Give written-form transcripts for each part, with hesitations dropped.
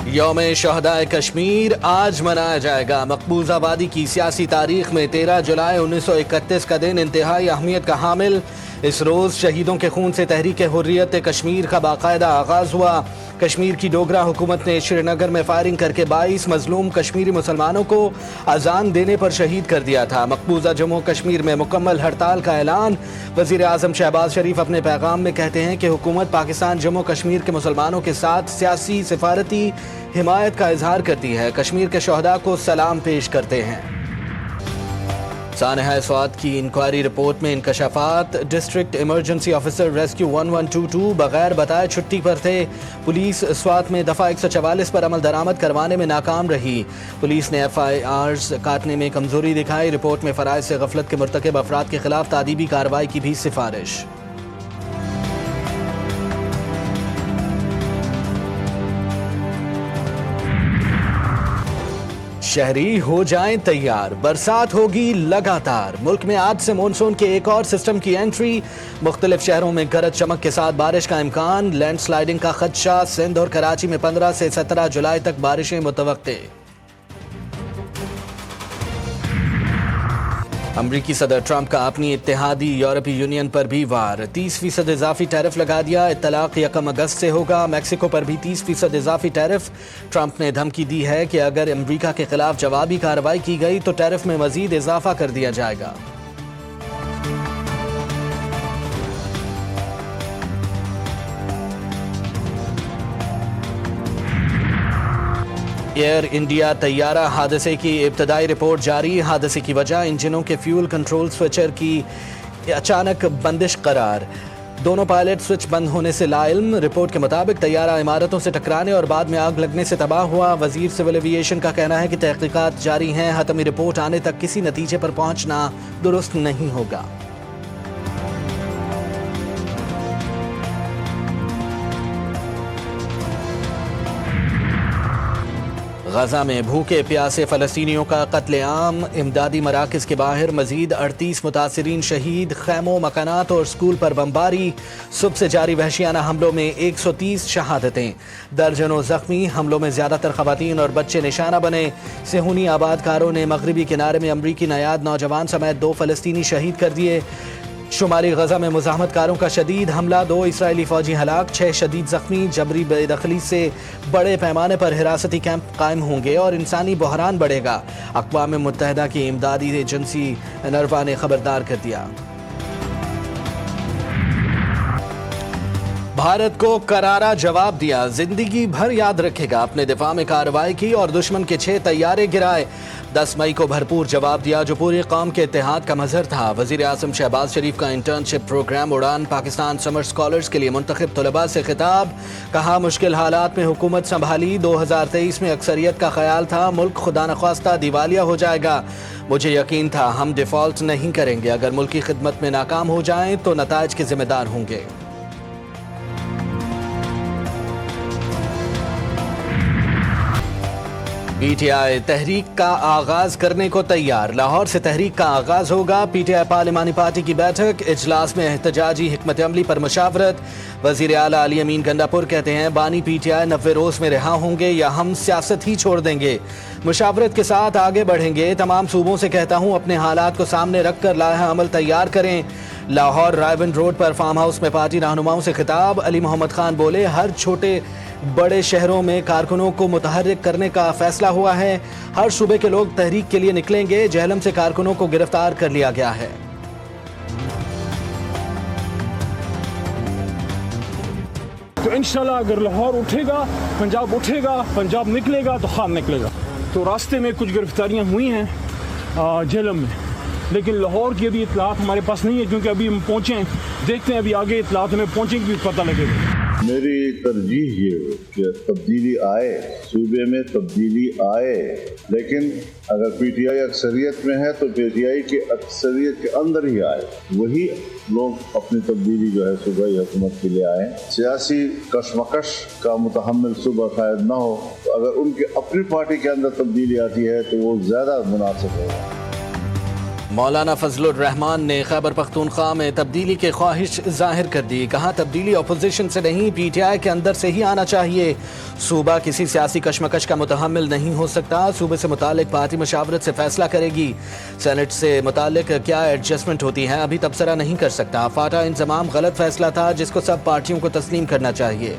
यौम शहदाए कश्मीर आज मनाया जाएगा। मकबूज आबादी की सियासी तारीख में 13 जुलाई 1931 का दिन इंतहाई अहमियत का हामिल। इस रोज़ शहीदों के खून से तहरीक हुर्रियत कश्मीर का बाकायदा आगाज़ हुआ। कश्मीर की डोगरा हुकूमत ने श्रीनगर में फायरिंग करके 22 मजलूम कश्मीरी मुसलमानों को अजान देने पर शहीद कर दिया था। मकबूजा जम्मू कश्मीर में मुकम्मल हड़ताल का ऐलान। वज़ीर आज़म शहबाज शरीफ अपने पैगाम में कहते हैं कि हुकूमत पाकिस्तान जम्मू कश्मीर के मुसलमानों के साथ सियासी सिफारती हिमायत का इजहार करती है। कश्मीर के शहदा को सलाम पेश करते हैं। सानहा स्वात की इंक्वायरी रिपोर्ट में इंकशाफात। डिस्ट्रिक्ट इमरजेंसी ऑफिसर रेस्क्यू 1122 बगैर बताए छुट्टी पर थे। पुलिस स्वात में दफ़ा 144 पर अमल दरामद करवाने में नाकाम रही। पुलिस ने FIRs काटने में कमजोरी दिखाई। रिपोर्ट में फ़राइज़ से गफलत के मुर्तकिब अफराद के खिलाफ तादीबी कार्रवाई की भी सिफारिश। शहरी हो जाएं तैयार, बरसात होगी लगातार। मुल्क में आज से मानसून के एक और सिस्टम की एंट्री। मुख्तलिफ शहरों में गरज चमक के साथ बारिश का इम्कान। लैंडस्लाइडिंग का खदशा। सिंध और कराची में 15 से 17 जुलाई तक बारिशें मुतवक्के। अमरीकी सदर ट्रंप का अपनी इत्तेहादी यूरोपीय यूनियन पर भी वार। 30% इजाफी टैरिफ लगा दिया। इत्तलाक 1 अगस्त से होगा। मैक्सिको पर भी 30% इजाफी टैरिफ। ट्रंप ने धमकी दी है कि अगर अमरीका के खिलाफ जवाबी कार्रवाई की गई तो टैरिफ में मजीद इजाफा कर दिया जाएगा। एयर इंडिया तैयारा हादसे की इब्तदाई रिपोर्ट जारी। हादसे की वजह इंजनों के फ्यूल कंट्रोल स्विचर की अचानक बंदिश करार। दोनों पायलट स्विच बंद होने से लाइल्म। रिपोर्ट के मुताबिक तैयारा इमारतों से टकराने और बाद में आग लगने से तबाह हुआ। वजीर सिविल एविएशन का कहना है कि तहकीकात जारी हैं। हतमी रिपोर्ट आने तक किसी नतीजे पर पहुंचना दुरुस्त नहीं होगा। गजा में भूखे प्यासे फलस्तीनियों का कत्लेआम। इमदादी मराकज के बाहर मजीद 38 मुतासरीन शहीद। खैमों, मकानात और स्कूल पर बमबारी। सुबह से जारी वहशियाना हमलों में 130 शहादतें, दर्जनों जख्मी। हमलों में ज्यादातर खवातीन और बच्चे निशाना बने। सेहूनी आबादकारों ने मगरबी किनारे में अमरीकी नयाद नौजवान समेत 2 फलस्तीनी शहीद कर दिए। शुमाली गजा में मुज़ाहमतकारों का शदीद हमला। 2 इसराइली फौजी हलाक, 6 शदीद जख्मी। जबरी बेदखली से बड़े पैमाने पर हिरासती कैंप कायम होंगे और इंसानी बहरान बढ़ेगा। अक़वाम मुत्तहिदा की इमदादी एजेंसी नरवा ने खबरदार कर दिया। भारत को करारा जवाब दिया। जिंदगी भर याद रखेगा। अपने दिफा में कार्रवाई की और दुश्मन के 6 तैयारे गिराए। 10 मई को भरपूर जवाब दिया जो पूरी कौम के इत्तेहाद का मजहर था। वज़ीर आज़म शहबाज शरीफ का इंटर्नशिप प्रोग्राम उड़ान पाकिस्तान समर स्कॉलर्स के लिए मुंतखब तलबा से खिताब। कहा मुश्किल हालात में हुकूमत संभाली। 2023 में अक्सरियत का ख्याल था मुल्क खुदा नख्वास्ता दिवालिया हो जाएगा। मुझे यकीन था हम डिफॉल्ट नहीं करेंगे। अगर मुल्क की खिदमत में नाकाम हो जाएं तो नताइज के जिम्मेदार होंगे। PTI तहरीक का आगाज करने को तैयार। लाहौर से तहरीक का आगाज होगा। PTI पार्लिमानी पार्टी की बैठक। इजलास में एहतजाजी हिकमत अमली पर मशावरत। वजीर आला अली अमीन गंडापुर कहते हैं बानी PTI 90 रोज में रिहा होंगे या हम सियासत ही छोड़ देंगे। मुशावरत के साथ आगे बढ़ेंगे। तमाम सूबों से कहता हूँ अपने हालात को सामने रख कर लाहा अमल तैयार करें। लाहौर रायवन रोड पर फार्म हाउस में पार्टी रहनुमाओं से खिताब। अली मोहम्मद खान बोले हर छोटे बड़े शहरों में कारकुनों को मुतहर्रिक करने का फैसला हुआ है। हर सूबे के लोग तहरीक के लिए निकलेंगे। जहलम से कारकुनों को गिरफ्तार कर लिया गया है। तो इंशाल्लाह अगर लाहौर उठेगा, पंजाब निकलेगा तो खान निकलेगा। तो रास्ते में कुछ गिरफ्तारियां हुई हैं जहलम में, लेकिन लाहौर की अभी इतलात हमारे पास नहीं है क्योंकि अभी हम पहुँचे हैं। देखते हैं अभी आगे इतलात हमें पहुँचेंगे पता लगेगा। मेरी तरजीह ये हो कि तब्दीली आए, सूबे में तब्दीली आए, लेकिन अगर PTI अक्सरियत में है तो PTI की अक्सरियत के अंदर ही आए। वही लोग अपनी तब्दीली जो है सूबाई हुकूमत के लिए आए। सियासी कशमकश का मुतहम्मिल सूबा शायद ना हो, तो अगर उनकी अपनी पार्टी के अंदर तब्दीली आती है तो वो ज़्यादा मुनासिब होगा। मौलाना फजलुर रहमान ने खैबर पख्तूनख्वा में तब्दीली की ख्वाहिश जाहिर कर दी। कहा तब्दीली अपोजिशन से नहीं PTI के अंदर से ही आना चाहिए। सूबा किसी सियासी कशमकश का मुतहम्मिल नहीं हो सकता। सूबे से मुतालिक पार्टी मशावरत से फैसला करेगी। सेनेट से मुतालिक क्या एडजस्टमेंट होती है अभी तबसरा नहीं कर सकता। फाटा इंतजाम गलत फैसला था जिसको सब पार्टियों को तस्लीम करना चाहिए।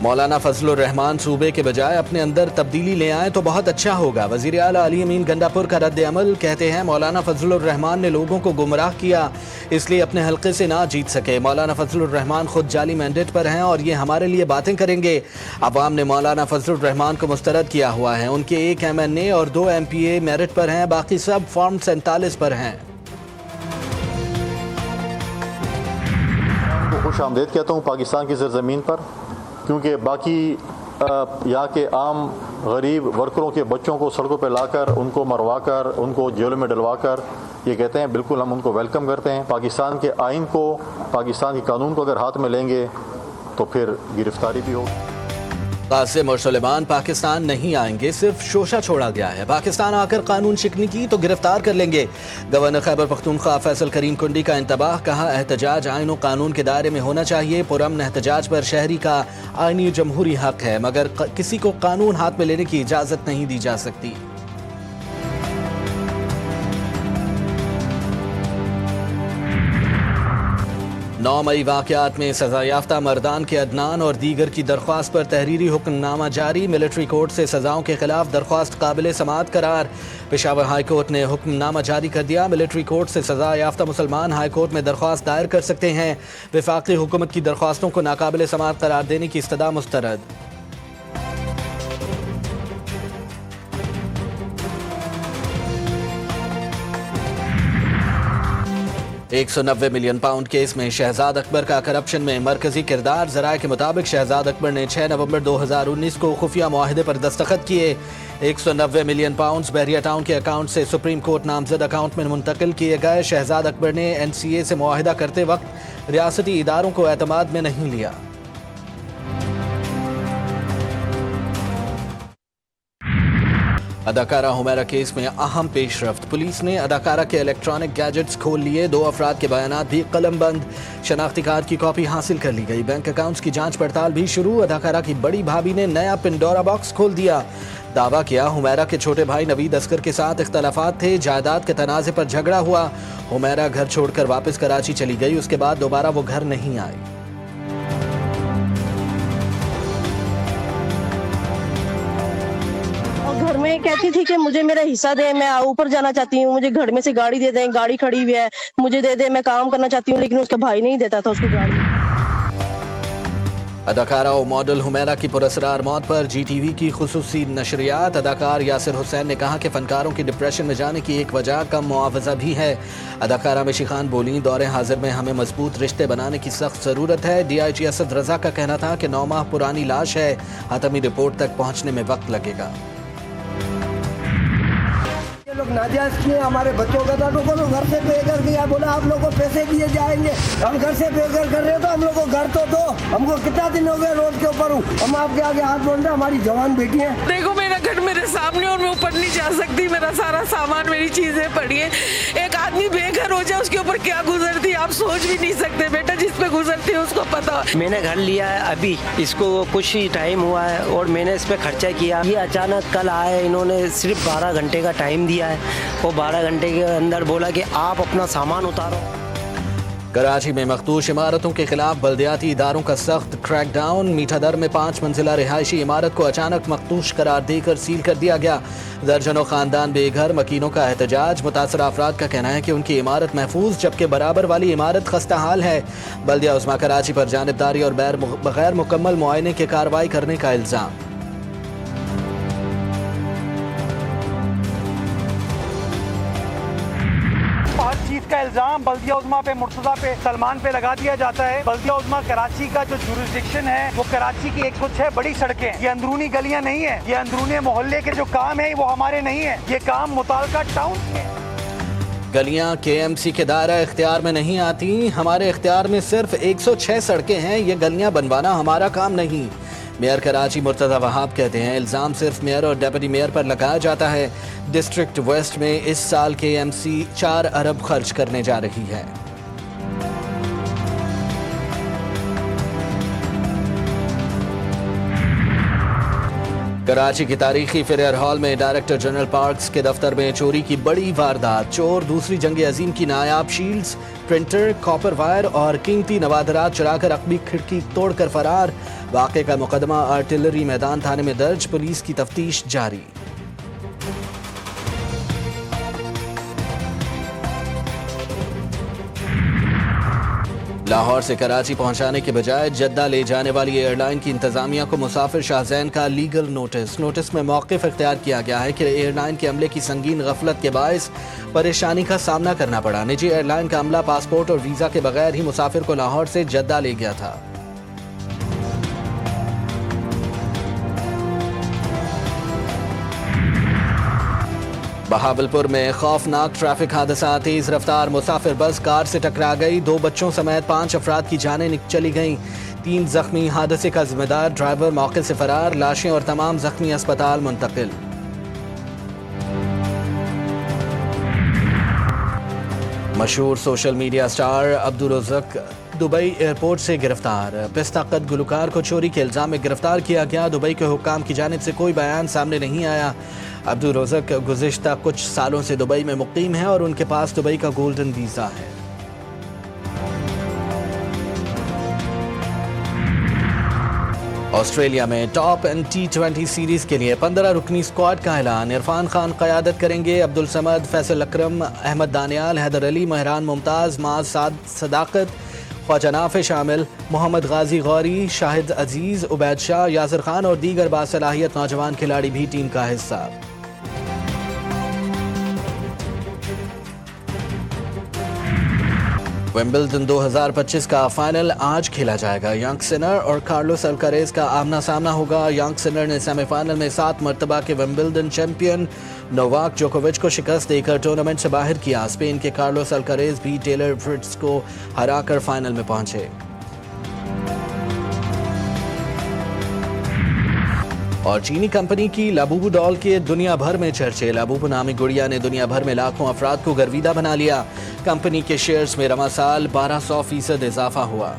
मौलाना फजलुर रहमान सूबे के बजाय अपने अंदर तब्दीली ले आए तो बहुत अच्छा होगा। वज़ीर आला अली अमीन गंडापुर का रद्द अमल। कहते हैं मौलाना फजलुर रहमान ने लोगों को गुमराह किया इसलिए अपने हल्के से ना जीत सके। मौलाना फजलुर रहमान खुद जाली मैंडेट पर हैं और ये हमारे लिए बातें करेंगे। अवाम ने मौलाना फजलुर रहमान को मुस्तरद किया हुआ है। उनके 1 MNA और 2 MPA मेरिट पर हैं, बाकी सब फॉर्म 47 पर हैं। खुश आमदेद कहता हूँ पाकिस्तान की सरजमीन पर, क्योंकि बाकी यहाँ के आम गरीब वर्करों के बच्चों को सड़कों पर लाकर उनको मरवाकर उनको जेलों में डलवाकर ये कहते हैं बिल्कुल हम उनको वेलकम करते हैं। पाकिस्तान के आइन को, पाकिस्तान के कानून को अगर हाथ में लेंगे तो फिर गिरफ्तारी भी होगी। कासिम और सुलेमान पाकिस्तान नहीं आएंगे, सिर्फ शोशा छोड़ा गया है। पाकिस्तान आकर कानून शिकनी की तो गिरफ्तार कर लेंगे। गवर्नर खैबर पख्तूनख्वा फैसल करीम कुंडी का इंतबाह। कहा एहतजाज आइन और कानून के दायरे में होना चाहिए। पुरअमन एहतजाज पर शहरी का आइनी जमहूरी हक है, मगर किसी को कानून हाथ में लेने की इजाज़त नहीं दी जा सकती। 9 मई वाक़यात में सज़ा याफ्ता मर्दान के अदनान और दीगर की दरख्वास्त पर तहरीरी हुक्मनामा जारी। मिलिट्री कोर्ट से सज़ाओं के खिलाफ दरख्वास्त काबिल समाअत करार। पेशावर हाई कोर्ट ने हुक्मनामा जारी कर दिया। मिलिट्री कोर्ट से सज़ा याफ्ता मुसलमान हाई कोर्ट में दरख्वास्त दायर कर सकते हैं। वफाकी हुकूमत की दरख्वास्तों को नाकाबिल समाअत करार देने की इस्तदा मुस्तरद। 190 मिलियन पाउंड केस में शहजाद अकबर का करप्शन में मरकजी किरदार। ज़राए के मुताबिक शहजाद अकबर ने 6 नवंबर 2019 को खुफिया मुआहदे पर दस्तखत किए। 190 मिलियन पाउंड बहरिया टाउन के अकाउंट से सुप्रीम कोर्ट नामजद अकाउंट में मुंतकिल किए गए। शहजाद अकबर ने NCA से मुआहदा करते वक्त रियासती इदारों को एतमाद में नहीं लिया। अदाकारा हुमैरा केस में अहम पेशरफ्त। पुलिस ने अदाकारा के इलेक्ट्रॉनिक गैजेट्स खोल लिए। 2 अफराद के बयानात भी कलमबंद। शनाख्ती कार्ड की कॉपी हासिल कर ली गई। बैंक अकाउंट्स की जांच पड़ताल भी शुरू। अदाकारा की बड़ी भाभी ने नया पिंडोरा बॉक्स खोल दिया। दावा किया हुमैरा के छोटे भाई नवीद असगर के साथ इख्तलाफात थे। जायदाद के तनाज़े पर झगड़ा हुआ। हुमैरा घर छोड़कर वापस कराची चली गई। उसके बाद दोबारा वो घर नहीं आई। घर में कहती थी कि मुझे मेरा हिस्सा दे, मैं ऊपर जाना चाहती हूँ, मुझे घर में से गाड़ी दे दें, गाड़ी खड़ी हुई है, मुझे दे दे, मैं काम करना चाहती हूँ, लेकिन उसका भाई नहीं देता था उसको गाड़ी। अदाकारा और मॉडल हुमैरा की पुरस्कार मौत पर GTV की खुसूसी नशरियात। अदाकार यासिर हुसैन ने कहा कि फनकारों की डिप्रेशन में जाने की एक वजह कम मुआवजा भी है। अदाकारा मिशी खान बोली, दौरे हाजिर में हमें मजबूत रिश्ते बनाने की सख्त ज़रूरत है। DIG असद रजा का कहना था कि 9 माह पुरानी लाश है, हतमी रिपोर्ट तक पहुँचने में वक्त लगेगा। लोग नाजायज किए हमारे बच्चों का था, लोगों को घर से बेघर किया, बोला आप लोगों को पैसे दिए जाएंगे, हम घर से बेघर कर रहे हैं तो हम लोग को घर तो दो। हमको कितना दिन हो गए रोड के ऊपर हूँ, हम आपके आगे हाथ जोड़ रहे हैं, हमारी जवान बेटी है। देखो मेरा घर मेरे सामने और मैं ऊपर नहीं जा सकती, मेरा सारा सामान मेरी चीजें पड़ी है। एक आदमी बेघर हो जाए उसके ऊपर क्या गुजरती आप सोच भी नहीं सकते बेटा, जिस पे गुजरती है उसको पता। मैंने घर लिया है अभी, इसको कुछ ही टाइम हुआ है और मैंने इस पे खर्चा किया। ये अचानक कल आए, इन्होंने सिर्फ 12 घंटे का टाइम दिया है। वो 12 घंटे के अंदर बोला कि आप अपना सामान उतारो। कराची में मखदूश इमारतों के खिलाफ बल्दियाती इदारों का सख्त क्रैकडाउन। मीठादर में 5 मंजिला रिहायशी इमारत को अचानक मखदूश करार देकर सील कर दिया गया। दर्जनों खानदान बेघर, मकीनों का एहतजाज। मुतासरा अफराद का कहना है कि उनकी इमारत महफूज जबकि बराबर वाली इमारत खस्ता हाल है। बल्दिया उस्मा कराची पर जानिबदारी और बगैर मुकम्मल मुआयने के कार्रवाई करने का इल्ज़ाम। हर चीज का इल्जाम बल्दिया उज़्मा पे, मुर्तज़ा पे, सलमान पे लगा दिया जाता है। बल्दिया उज़्मा कराची का जो जुरिस्डिक्शन है वो कराची की 106 बड़ी सड़कें हैं। ये अंदरूनी गलियां नहीं है, ये अंदरूनी मोहल्ले के जो काम है वो हमारे नहीं है, ये काम मुताल्लिका टाउन के। गलियां KMC के दायरा इख्तियार में नहीं आती। हमारे इख्तियार में सिर्फ 106 सड़कें हैं, ये गलियां बनवाना हमारा काम नहीं। मेयर कराची मुर्तज़ा वहाब कहते हैं इल्ज़ाम सिर्फ मेयर और डेप्यूटी मेयर पर लगाया जाता है। डिस्ट्रिक्ट वेस्ट में इस साल KMC 4 अरब खर्च करने जा रही है। कराची की तारीखी फेरियर हॉल में डायरेक्टर जनरल पार्क्स के दफ्तर में चोरी की बड़ी वारदात। चोर दूसरी जंग अजीम की नायाब शील्ड्स, प्रिंटर, कॉपर वायर और कीमती नवादरात चुराकर अकबी खिड़की तोड़कर फरार। वाक़े का मुकदमा आर्टिलरी मैदान थाने में दर्ज, पुलिस की तफ्तीश जारी। लाहौर से कराची पहुंचाने के बजाय जद्दा ले जाने वाली एयरलाइन की इंतजामिया को मुसाफिर शाहजैन का लीगल नोटिस में मौक़िफ़ इख्तियार किया गया है कि एयरलाइन के अमले की संगीन गफलत के बायस परेशानी का सामना करना पड़ा। निजी एयरलाइन का अमला पासपोर्ट और वीज़ा के बगैर ही मुसाफिर को लाहौर से जद्दा ले गया था। बहावलपुर में खौफनाक ट्रैफिक हादसा। तेज रफ्तार मुसाफिर बस कार से टकरा गई। 2 बच्चों समेत 5 अफराद की जानें चली गईं। 3 जख्मी। हादसे का जिम्मेदार ड्राइवर मौके से फरार। लाशें और तमाम जख्मी अस्पताल मुंतकिल। मशहूर social media star Abdul रज़्ज़ाक Dubai airport से गिरफ्तार। पिस्ता कद गुलकार को चोरी के इल्ज़ाम में गिरफ्तार किया गया। दुबई के हुक्काम की जानिब से कोई बयान सामने नहीं आया। अब्दुल रज़्ज़ाक गुज़िश्ता कुछ सालों से दुबई में मुक़ीम है और उनके पास दुबई का गोल्डन वीज़ा है। ऑस्ट्रेलिया में टॉप एंड T20 सीरीज के लिए 15 रुकनी स्क्वाड का ऐलान। इरफान खान क़यादत करेंगे। अब्दुल समद, फैसल अकरम, अहमद दानियाल, हैदर अली, महरान मुमताज़, माज सदाकत, ख्वाजा नाफे शामिल। मोहम्मद गाजी गौरी, शाहिद अजीज़, उबैद शाह, यासिर खान और दीगर बासलाहियत नौजवान खिलाड़ी भी टीम का हिस्सा। विंबलडन 2025 का फाइनल आज खेला जाएगा। यांग सिनर और कार्लोस अल्कारेज का आमना सामना होगा। यांग सिनर ने सेमीफाइनल में 7 मरतबा के विंबलडन चैंपियन नोवाक जोकोविच को शिकस्त देकर टूर्नामेंट से बाहर किया। स्पेन के कार्लोस अल्कारेज भी टेलर फ्रिट्ज को हराकर फाइनल में पहुंचे। और चीनी कंपनी की लाबूबू डॉल के दुनिया भर में चर्चे। लाबूबू नामी गुड़िया ने दुनिया भर में लाखों अफराद को गर्विदा बना लिया। कंपनी के शेयर्स में रवा साल 1200% इजाफा हुआ।